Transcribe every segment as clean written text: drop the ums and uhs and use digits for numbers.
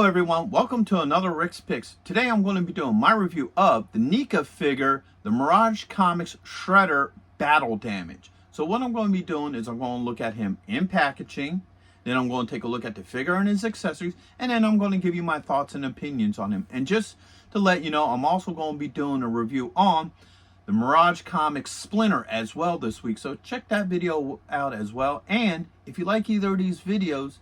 everyone, welcome to another Rick's Picks. Today I'm going to be doing my review of the NECA figure, the Mirage Comics Shredder Battle Damage. So what I'm going to be doing is I'm going to look at him in packaging, then I'm going to take a look at the figure and his accessories, and then I'm going to give you my thoughts and opinions on him. And just to let you know, I'm also going to be doing a review on the Mirage Comics Splinter as well this week. So check that video out as well. And if you like either of these videos,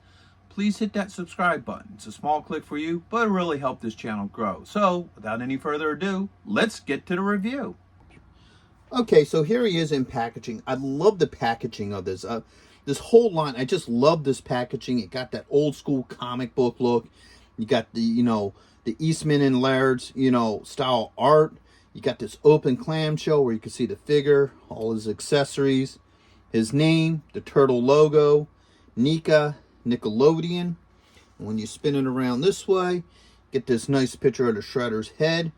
please hit that subscribe button. It's a small click for you, but it really helps this channel grow. So without any further ado, let's get to the review. Okay, so here he is in packaging. I love the packaging of this. This whole line, I just love this packaging. It got that old school comic book look. You got the, the Eastman and Laird's, style art. You got this open clamshell where you can see the figure, all his accessories, his name, the turtle logo, NECA, Nickelodeon. And when you spin it around this way, get this nice picture of the Shredder's head,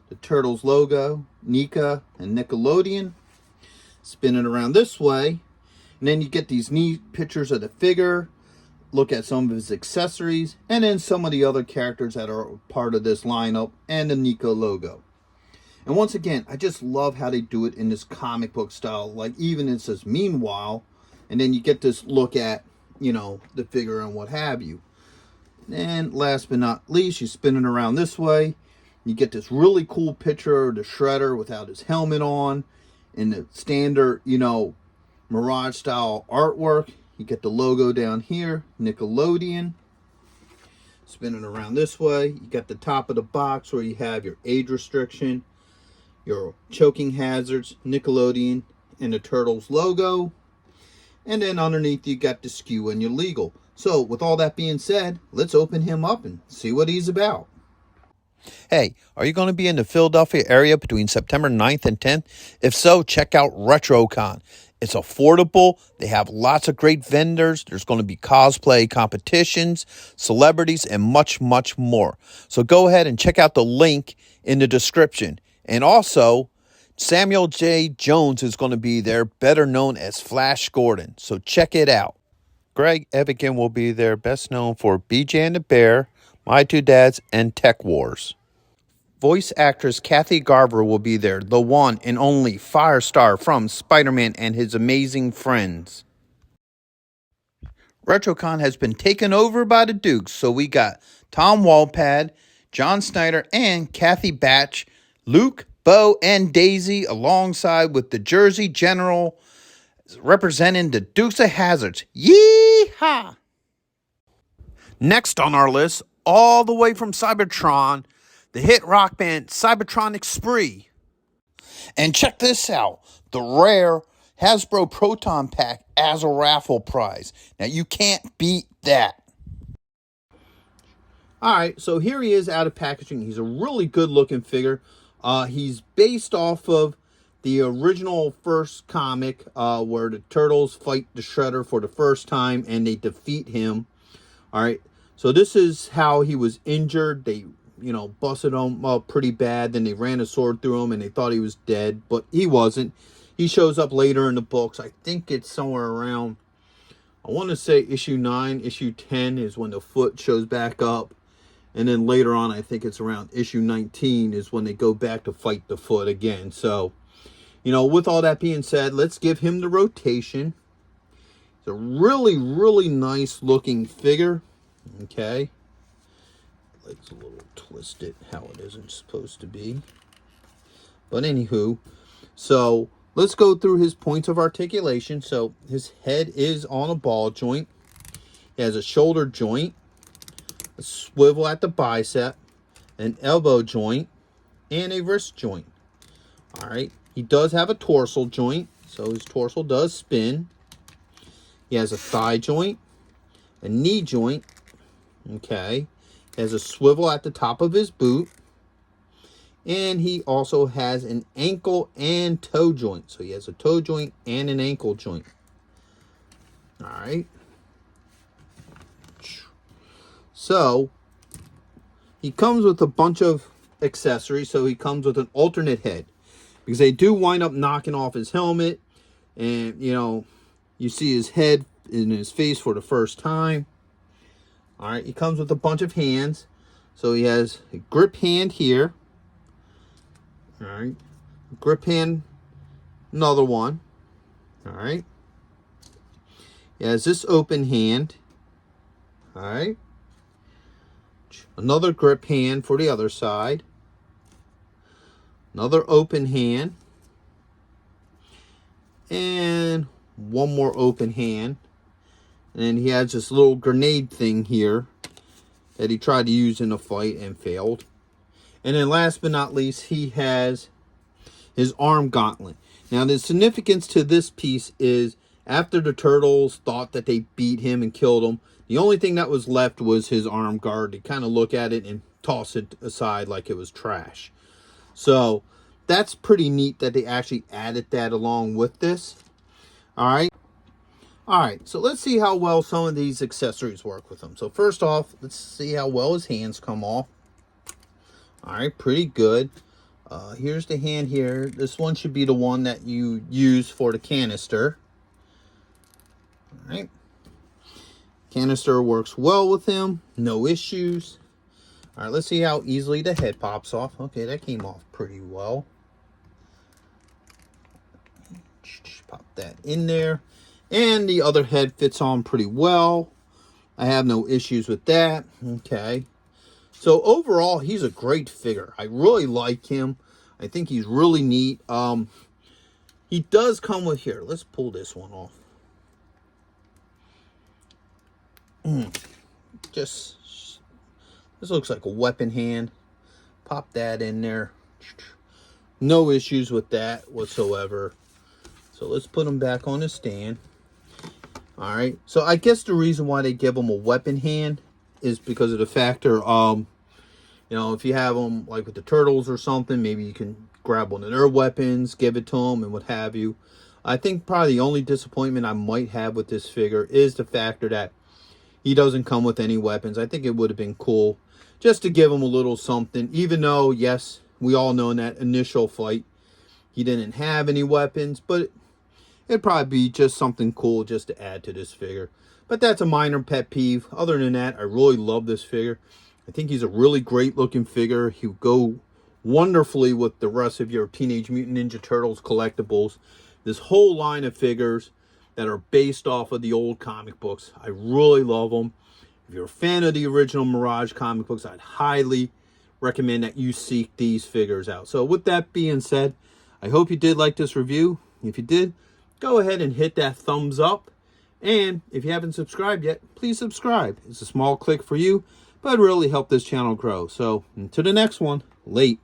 the Turtles logo, NECA and Nickelodeon. Spin it around this way, and then you get these neat pictures of the figure, look at some of his accessories, and then some of the other characters that are part of this lineup, and the NECA logo. And once again, I just love how they do it in this comic book style. Like even it says meanwhile, and then you get this look at the figure and what have you. And last but not least, you spin it around this way. You get this really cool picture of the Shredder without his helmet on. In the standard, Mirage style artwork. You get the logo down here, Nickelodeon. Spin it around this way. You got the top of the box where you have your age restriction, your choking hazards, Nickelodeon, and the Turtles logo. And then underneath you got the SKU and your legal. So with all that being said, let's open him up and see what he's about. Hey, are you going to be in the Philadelphia area between September 9th and 10th? If so, check out RetroCon. It's affordable. They have lots of great vendors. There's going to be cosplay competitions, celebrities, and much, much more. So go ahead and check out the link in the description. And also, Samuel J. Jones is going to be there, better known as Flash Gordon. So check it out. Greg Evigan will be there, best known for BJ and the Bear, My Two Dads, and Tech Wars. Voice actress Kathy Garver will be there, the one and only Firestar from Spider-Man and His Amazing Friends. RetroCon has been taken over by the Dukes, so we got Tom Walpad, John Snyder, and Kathy Batch, Luke, Bo, and Daisy, alongside with the Jersey General representing the Dukes of Hazzards. Yee-haw! Next on our list, all the way from Cybertron, the hit rock band Cybertronic Spree. And check this out, the rare Hasbro Proton Pack as a raffle prize. Now you can't beat that. Alright, so here he is out of packaging. He's a really good looking figure. He's based off of the original first comic where the Turtles fight the Shredder for the first time and they defeat him. Alright, so this is how he was injured. They, busted him up pretty bad. Then they ran a sword through him and they thought he was dead, but he wasn't. He shows up later in the books. I think it's somewhere around, I want to say issue 9, issue 10 is when the foot shows back up. And then later on, I think it's around issue 19 is when they go back to fight the foot again. So, with all that being said, let's give him the rotation. It's a really, really nice looking figure. Okay. It's a little twisted how it isn't supposed to be. But anywho, so let's go through his points of articulation. So his head is on a ball joint. He has a shoulder joint, a swivel at the bicep, an elbow joint, and a wrist joint. All right. He does have a dorsal joint, so his dorsal does spin. He has a thigh joint, a knee joint. Okay. He has a swivel at the top of his boot. And he also has an ankle and toe joint. So he has a toe joint and an ankle joint. All right. So he comes with a bunch of accessories. So he comes with an alternate head, because they do wind up knocking off his helmet, and you see his head in his face for the first time. All right, he comes with a bunch of hands. So he has a grip hand here. All right. Grip hand, another one. All right. He has this open hand. All right. Another grip hand for the other side. Another open hand. And one more open hand. And then he has this little grenade thing here that he tried to use in a fight and failed. And then last but not least, he has his arm gauntlet. Now the significance to this piece is after the turtles thought that they beat him and killed him, the only thing that was left was his arm guard. They kind of look at it and toss it aside like it was trash. So that's pretty neat that they actually added that along with this. All right. All right, so let's see how well some of these accessories work with him. So first off, let's see how well his hands come off. All right, pretty good. Here's the hand here. This one should be the one that you use for the canister. All right. Canister works well with him. No issues. All right, let's see how easily the head pops off. Okay, that came off pretty well. Pop that in there. And the other head fits on pretty well. I have no issues with that. Okay. So overall, he's a great figure. I really like him. I think he's really neat. He does come with here. Let's pull this one off. This looks like a weapon hand. Pop that in there. No issues with that whatsoever. So let's put him back on his stand. All right. So I guess the reason why they give him a weapon hand is because of the factor, if you have them like with the turtles or something, maybe you can grab one of their weapons, give it to them, and what have you. I think probably the only disappointment I might have with this figure is the factor that he doesn't come with any weapons. I think it would have been cool just to give him a little something, even though, yes, we all know in that initial fight he didn't have any weapons, but it'd probably be just something cool just to add to this figure. But that's a minor pet peeve. Other than that, I really love this figure. I think he's a really great looking figure. He would go wonderfully with the rest of your Teenage Mutant Ninja Turtles collectibles. This whole line of figures that are based off of the old comic books. I really love them. If you're a fan of the original Mirage comic books, I'd highly recommend that you seek these figures out. So with that being said, I hope you did like this review. If you did, go ahead and hit that thumbs up. And if you haven't subscribed yet, please subscribe. It's a small click for you, but it really helped this channel grow. So until the next one, late.